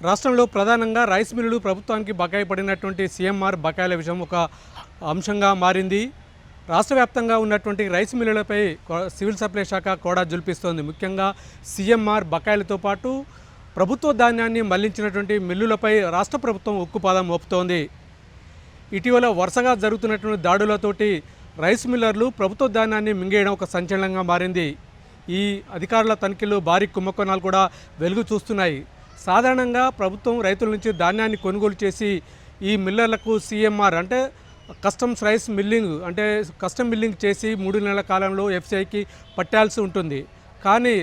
రాష్ట్రంలో ప్రధానంగా రైస్ మిల్లులు ప్రభుత్వానికి బకాయి పడినటువంటి సీఎంఆర్ బకాయిల విషయం ఒక అంశంగా మారింది. రాష్ట్ర వ్యాప్తంగా ఉన్నటువంటి రైస్ మిల్లులపై సివిల్ సప్లై శాఖ కూడా జుల్పిస్తోంది. ముఖ్యంగా సీఎంఆర్ బకాయిలతో పాటు ప్రభుత్వ ధాన్యాన్ని మళ్లించినటువంటి మిల్లులపై రాష్ట్ర ప్రభుత్వం ఉక్కుపాదం మోపుతోంది. ఇటీవల వరుసగా జరుగుతున్నటువంటి దాడులతోటి రైస్ మిల్లర్లు ప్రభుత్వ ధాన్యాన్ని మింగేయడం ఒక సంచలనంగా మారింది. ఈ అధికారుల తనిఖీలు భారీ కుంభకోణాలు కూడా వెలుగు చూస్తున్నాయి. సాధారణంగా ప్రభుత్వం రైతుల నుంచి ధాన్యాన్ని కొనుగోలు చేసి ఈ మిల్లర్లకు సీఎంఆర్ అంటే కస్టమ్స్ రైస్ మిల్లింగ్ అంటే కస్టమ్ మిల్లింగ్ చేసి 3 నెలల కాలంలో ఎఫ్సీఐకి పట్టాల్సి ఉంటుంది. కానీ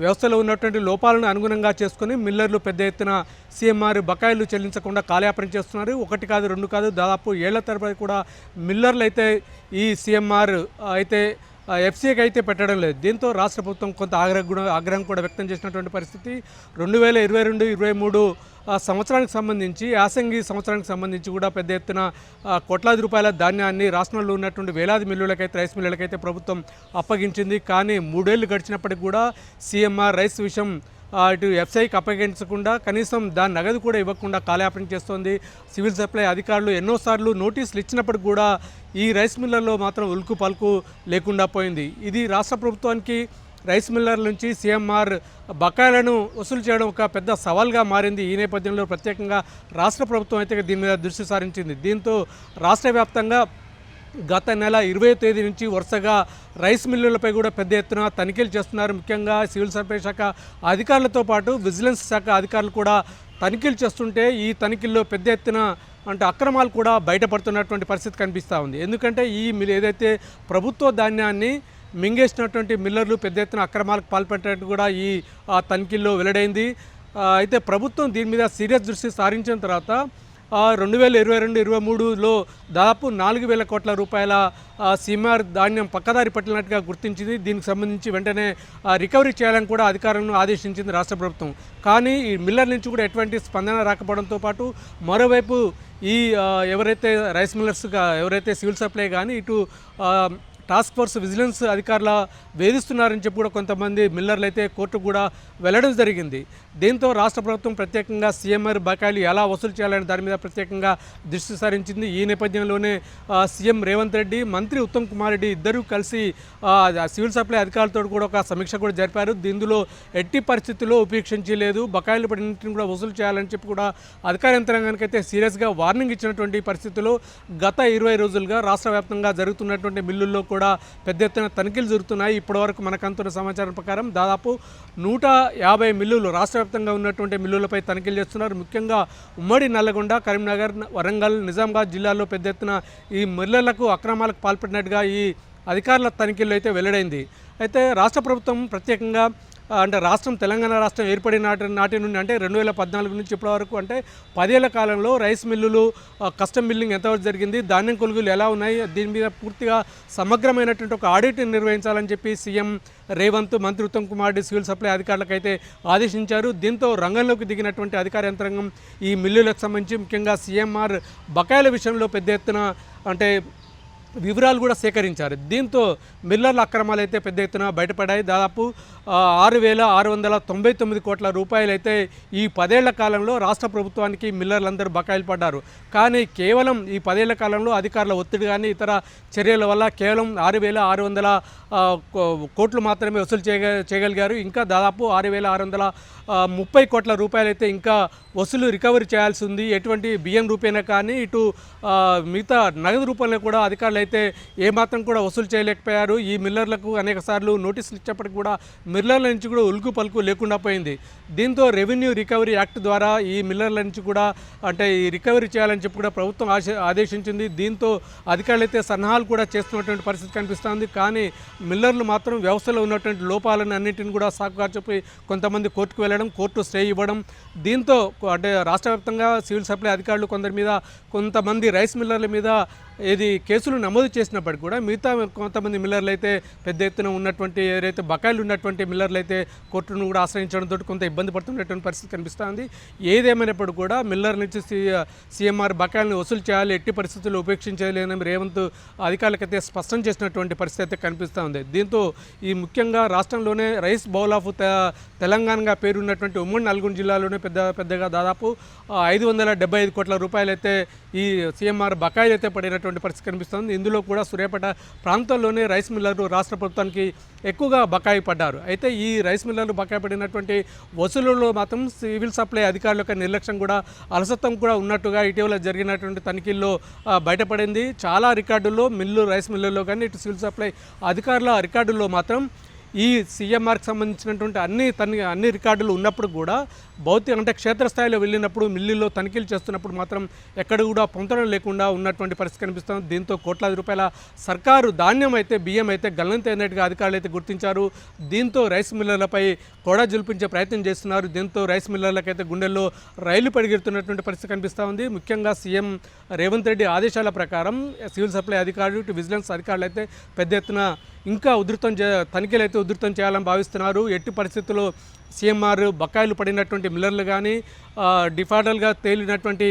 వ్యవస్థలో ఉన్నటువంటి లోపాలను అనుగుణంగా చేసుకుని మిల్లర్లు పెద్ద ఎత్తున సీఎంఆర్ బకాయిలు చెల్లించకుండా కాలయాపన చేస్తున్నారు. 1 కాదు 2 కాదు దాదాపు ఏళ్ల తరబడి కూడా మిల్లర్లు అయితే ఈ సీఎంఆర్ అయితే ఎఫ్సీఐకి అయితే పెట్టడం లేదు. దీంతో రాష్ట్ర ప్రభుత్వం కొంత ఆగ్రహం కూడా వ్యక్తం చేసినటువంటి పరిస్థితి. 2022-23 సంవత్సరానికి సంబంధించి యాసంగి సంవత్సరానికి సంబంధించి కూడా పెద్ద ఎత్తున కోట్లాది రూపాయల ధాన్యాన్ని రాష్ట్రంలో ఉన్నటువంటి వేలాది మిల్లులకైతే రైస్ మిల్లులకైతే ప్రభుత్వం అప్పగించింది. కానీ 3 ఏళ్ళు గడిచినప్పటికి కూడా సీఎంఆర్ రైస్ విషయం ఇటు ఎఫ్సీఐకి అప్పగించకుండా కనీసం దాని నగదు కూడా ఇవ్వకుండా కాలయాపన చేస్తోంది. సివిల్ సప్లై అధికారులు ఎన్నోసార్లు నోటీసులు ఇచ్చినప్పటికి కూడా ఈ రైస్ మిల్లర్లో మాత్రం ఉలుకు పలుకు లేకుండా పోయింది. ఇది రాష్ట్ర ప్రభుత్వానికి రైస్ మిల్లర్ల నుంచి సీఎంఆర్ బకాయిలను వసూలు చేయడం ఒక పెద్ద సవాల్గా మారింది. ఈ నేపథ్యంలో ప్రత్యేకంగా రాష్ట్ర ప్రభుత్వం అయితే దీని మీద దృష్టి సారించింది. దీంతో రాష్ట్ర వ్యాప్తంగా గత నెల 20వ తేదీ నుంచి వరుసగా రైస్ మిల్లులపై కూడా పెద్ద ఎత్తున తనిఖీలు చేస్తున్నారు. ముఖ్యంగా సివిల్ సప్లై శాఖ అధికారులతో పాటు విజిలెన్స్ శాఖ అధికారులు కూడా తనిఖీలు చేస్తుంటే ఈ తనిఖీల్లో పెద్ద ఎత్తున అంటే అక్రమాలు కూడా బయటపడుతున్నటువంటి పరిస్థితి కనిపిస్తూ ఉంది. ఎందుకంటే ఈ ఏదైతే ప్రభుత్వ ధాన్యాన్ని మింగేసినటువంటి మిల్లర్లు పెద్ద ఎత్తున అక్రమాలకు పాల్పడినట్టు కూడా ఈ తనిఖీల్లో వెల్లడైంది. అయితే ప్రభుత్వం దీని మీద సీరియస్ దృష్టి సారించిన తర్వాత 2022-23లో దాదాపు 4,000 కోట్ల రూపాయల సీఎంఆర్ ధాన్యం పక్కదారి పట్టినట్టుగా గుర్తించింది. దీనికి సంబంధించి వెంటనే రికవరీ చేయాలని కూడా అధికారులను ఆదేశించింది రాష్ట్ర ప్రభుత్వం. కానీ ఈ మిల్లర్ నుంచి కూడా ఎటువంటి స్పందన రాకపోవడంతో పాటు మరోవైపు ఈ ఎవరైతే రైస్ మిల్లర్స్గా ఎవరైతే సివిల్ సప్లై కానీ ఇటు టాస్క్ ఫోర్స్ విజిలెన్స్ అధికారుల వేధిస్తున్నారని చెప్పి కూడా కొంతమంది మిల్లర్లు అయితే కోర్టుకు కూడా వెళ్లడం జరిగింది. దీంతో రాష్ట్ర ప్రభుత్వం ప్రత్యేకంగా సీఎంఆర్ బకాయిలు ఎలా వసూలు చేయాలనే దాని మీద ప్రత్యేకంగా దృష్టి సారించింది. ఈ నేపథ్యంలోనే సీఎం రేవంత్ రెడ్డి, మంత్రి ఉత్తమ్ కుమార్ రెడ్డి ఇద్దరూ కలిసి సివిల్ సప్లై అధికారులతో కూడా ఒక సమీక్ష కూడా జరిపారు. దీనిలో ఎట్టి పరిస్థితుల్లో ఉపేక్షించలేదు, బకాయిలు పడినటిని కూడా వసూలు చేయాలని చెప్పి కూడా అధికార యంత్రాంగానికి అయితే సీరియస్గా వార్నింగ్ ఇచ్చినటువంటి పరిస్థితుల్లో గత 20 రోజులుగా రాష్ట్ర వ్యాప్తంగా జరుగుతున్నటువంటి మిల్లుల్లో కూడా పెద్ద ఎత్తున తనిఖీలు జరుగుతున్నాయి. ఇప్పటివరకు మనకు అందుతున్న సమాచారం ప్రకారం దాదాపు 150 మిల్లులు రాష్ట్ర వ్యాప్తంగా ఉన్నటువంటి మిల్లులపై తనిఖీలు చేస్తున్నారు. ముఖ్యంగా ఉమ్మడి నల్లగొండ, కరీంనగర్, వరంగల్, నిజామాబాద్ జిల్లాల్లో పెద్ద ఎత్తున ఈ మిల్లులకు అక్రమాలకు పాల్పడినట్టుగా ఈ అధికారుల తనిఖీల్లో అయితే వెల్లడైంది. అయితే రాష్ట్ర ప్రభుత్వం ప్రత్యేకంగా అంటే తెలంగాణ రాష్ట్రం ఏర్పడిన నాటి నుండి అంటే 2014 నుంచి ఇప్పటి వరకు అంటే 10 ఏళ్ల కాలంలో రైస్ మిల్లులు కస్టమ్ మిల్లింగ్ ఎంతవరకు జరిగింది, ధాన్యం కొనుగోలు ఎలా ఉన్నాయి, దీని మీద పూర్తిగా సమగ్రమైనటువంటి ఒక ఆడిట్ నిర్వహించాలని చెప్పి సీఎం రేవంత్, మంత్రి ఉత్తమ్ కుమార్ రెడ్డి సివిల్ సప్లై అధికారులకు అయితే ఆదేశించారు. దీంతో రంగంలోకి దిగినటువంటి అధికార యంత్రాంగం ఈ మిల్లులకు సంబంధించి ముఖ్యంగా సీఎంఆర్ బకాయిల విషయంలో పెద్ద ఎత్తున అంటే వివరాలు కూడా సేకరించారు. దీంతో మిల్లర్ల అక్రమాలు అయితే పెద్ద ఎత్తున బయటపడ్డాయి. దాదాపు 6,699 కోట్ల రూపాయలు అయితే ఈ 10 ఏళ్ల కాలంలో రాష్ట్ర ప్రభుత్వానికి మిల్లర్లందరూ బకాయిలు పడ్డారు. కానీ కేవలం ఈ 10 ఏళ్ల కాలంలో అధికారుల ఒత్తిడి కానీ ఇతర చర్యల వల్ల కేవలం 6,600 కోట్లు మాత్రమే వసూలు చేయగలిగారు. ఇంకా దాదాపు 6,630 కోట్ల రూపాయలు అయితే ఇంకా వసూలు రికవరీ చేయాల్సి ఉంది. ఎటువంటి బియ్యం రూపేనా కానీ ఇటు మిగతా నగదు రూపంలో కూడా అధికారులు అయితే ఏమాత్రం కూడా వసూలు చేయలేకపోయారు. ఈ మిల్లర్లకు అనేక సార్లు నోటీసులు ఇచ్చేప్పటికి కూడా మిల్లర్ల నుంచి కూడా ఉలుకు పలుకు లేకుండా పోయింది. దీంతో రెవెన్యూ రికవరీ యాక్ట్ ద్వారా ఈ మిల్లర్ల నుంచి కూడా అంటే ఈ రికవరీ చేయాలని చెప్పి కూడా ప్రభుత్వం ఆదేశించింది. దీంతో అధికారులు అయితే సన్నాహాలు కూడా చేస్తున్నటువంటి పరిస్థితి కనిపిస్తుంది. కానీ మిల్లర్లు మాత్రం వ్యవస్థలో ఉన్నటువంటి లోపాలను అన్నింటిని కూడా సాకుగా చెప్పి కొంతమంది కోర్టుకు వెళ్ళడం, కోర్టు స్టే ఇవ్వడం. దీంతో అంటే రాష్ట్ర వ్యాప్తంగా సివిల్ సప్లై అధికారులు కొంతమంది రైస్ మిల్లర్ల మీద ఇది కేసులు నమోదు చేసినప్పటికీ కూడా మిగతా కొంతమంది మిల్లర్లు అయితే పెద్ద ఎత్తున ఉన్నటువంటి ఏదైతే బకాయిలు ఉన్నటువంటి మిల్లర్లు అయితే కోర్టును కూడా ఆశ్రయించడంతో కొంత ఇబ్బంది పడుతున్నటువంటి పరిస్థితి కనిపిస్తుంది. ఏదేమైనప్పుడు కూడా మిల్లర్ నుంచి సీఎంఆర్ బకాయిలను వసూలు చేయాలి, ఎట్టి పరిస్థితుల్లో ఉపేక్షించలేని రేవంత్ అధికారులకైతే స్పష్టం చేసినటువంటి పరిస్థితి అయితే కనిపిస్తూ ఉంది. దీంతో ఈ ముఖ్యంగా రాష్ట్రంలోనే రైస్ బౌల్ ఆఫ్ తెలంగాణగా పేరున్నటువంటి ఉమ్మడి నల్గొండ జిల్లాలోనే పెద్దగా దాదాపు 575 కోట్ల రూపాయలు అయితే ఈ సీఎంఆర్ బకాయిలు అయితే పడినటువంటి పరిస్థితి కనిపిస్తుంది. ఇందులో కూడా సూర్యాపేట ప్రాంతంలోనే రైస్ మిల్లర్లు రాష్ట్ర ప్రభుత్వానికి ఎక్కువగా బకాయి పడ్డారు. అయితే ఈ రైస్ మిల్లర్లు బకాయి పడినటువంటి వసూలులో మాత్రం సివిల్ సప్లై అధికారుల యొక్క నిర్లక్ష్యం కూడా అలసత్వం కూడా ఉన్నట్టుగా ఇటీవల జరిగినటువంటి తనిఖీల్లో బయటపడింది. చాలా రికార్డుల్లో రైస్ మిల్లుల్లో కానీ ఇటు సివిల్ సప్లై అధికారుల రికార్డుల్లో మాత్రం ఈ సీఎంఆర్కి సంబంధించినటువంటి అన్ని రికార్డులు ఉన్నప్పుడు కూడా అంటే క్షేత్రస్థాయిలో వెళ్ళినప్పుడు మిల్లుల్లో తనిఖీలు చేస్తున్నప్పుడు మాత్రం ఎక్కడ కూడా పొంతడం లేకుండా ఉన్నటువంటి పరిస్థితి కనిపిస్తుంది. దీంతో కోట్లాది రూపాయల సర్కారు ధాన్యం అయితే బియ్యం అయితే గల్లంతైనట్టుగా అధికారులు అయితే గుర్తించారు. దీంతో రైస్ మిల్లర్లపై కూడా జుల్పించే ప్రయత్నం చేస్తున్నారు. దీంతో రైస్ మిల్లర్లకైతే గుండెల్లో రైలు పరిగెడుతున్నటువంటి పరిస్థితి కనిపిస్తూ ఉంది. ముఖ్యంగా సీఎం రేవంత్ రెడ్డి ఆదేశాల ప్రకారం సివిల్ సప్లై అధికారులు ఇటు విజిలెన్స్ అధికారులు అయితే పెద్ద ఎత్తున ఇంకా తనిఖీలు అయితే ఉధృతం చేయాలని భావిస్తున్నారు. ఎట్టి పరిస్థితుల్లో సీఎంఆర్ బకాయిలు పడినటువంటి మిల్లర్లు కానీ డిఫాల్టర్గా తేలినటువంటి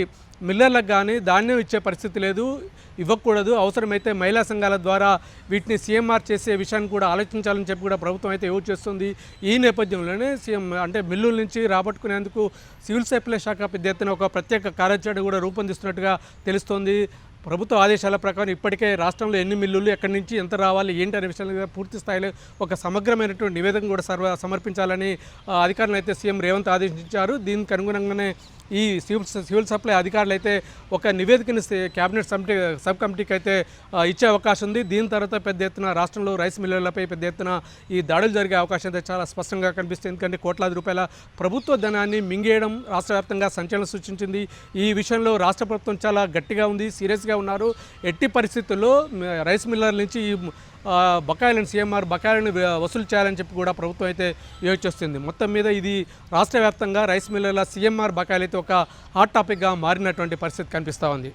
మిల్లర్లకు కానీ ధాన్యం ఇచ్చే పరిస్థితి లేదు, ఇవ్వకూడదు. అవసరమైతే మహిళా సంఘాల ద్వారా వీటిని సీఎంఆర్ చేసే విషయాన్ని కూడా ఆలోచించాలని చెప్పి కూడా ప్రభుత్వం అయితే యోచన చేస్తుంది. ఈ నేపథ్యంలోనే సీఎం అంటే మిల్లుల నుంచి రాబట్టుకునేందుకు సివిల్ సప్లై శాఖ పెద్ద ఎత్తున ఒక ప్రత్యేక కార్యాచరణ కూడా రూపొందిస్తున్నట్టుగా తెలుస్తోంది. ప్రభుత్వ ఆదేశాల ప్రకారం ఇప్పటికే రాష్ట్రంలో ఎన్ని మిల్లులు ఎక్కడి నుంచి ఎంత రావాలి ఏంటి అనే విషయాల పూర్తి స్థాయిలో ఒక సమగ్రమైనటువంటి నివేదిక కూడా సమర్పించాలని అధికారులను అయితే సీఎం రేవంత్ ఆదేశించారు. దీనికి అనుగుణంగానే ఈ సివిల్ సప్లై అధికారులు అయితే ఒక నివేదికను క్యాబినెట్ సబ్ కమిటీకి అయితే ఇచ్చే అవకాశం ఉంది. దీని తర్వాత పెద్ద ఎత్తున రాష్ట్రంలో రైస్ మిల్లర్లపై పెద్ద ఎత్తున ఈ దాడులు జరిగే అవకాశం అయితే చాలా స్పష్టంగా కనిపిస్తుంది. ఎందుకంటే కోట్లాది రూపాయల ప్రభుత్వ ధనాన్ని మింగేయడం రాష్ట్ర వ్యాప్తంగా సంచలనం సృష్టించింది. ఈ విషయంలో రాష్ట్ర ప్రభుత్వం చాలా గట్టిగా ఉంది, సీరియస్గా ఉన్నారు. ఎట్టి పరిస్థితుల్లో రైస్ మిల్లర్ల నుంచి ఈ బకాయిలను సీఎంఆర్ బకాయిలను వసూలు చేయాలని చెప్పి కూడా ప్రభుత్వం అయితే యోచిస్తుంది. మొత్తం మీద ఇది రాష్ట్ర వ్యాప్తంగా రైస్ మిల్లర్ల సీఎంఆర్ బకాయిలు అయితే ఒక హాట్ టాపిక్గా మారినటువంటి పరిస్థితి కనిపిస్తూ ఉంది.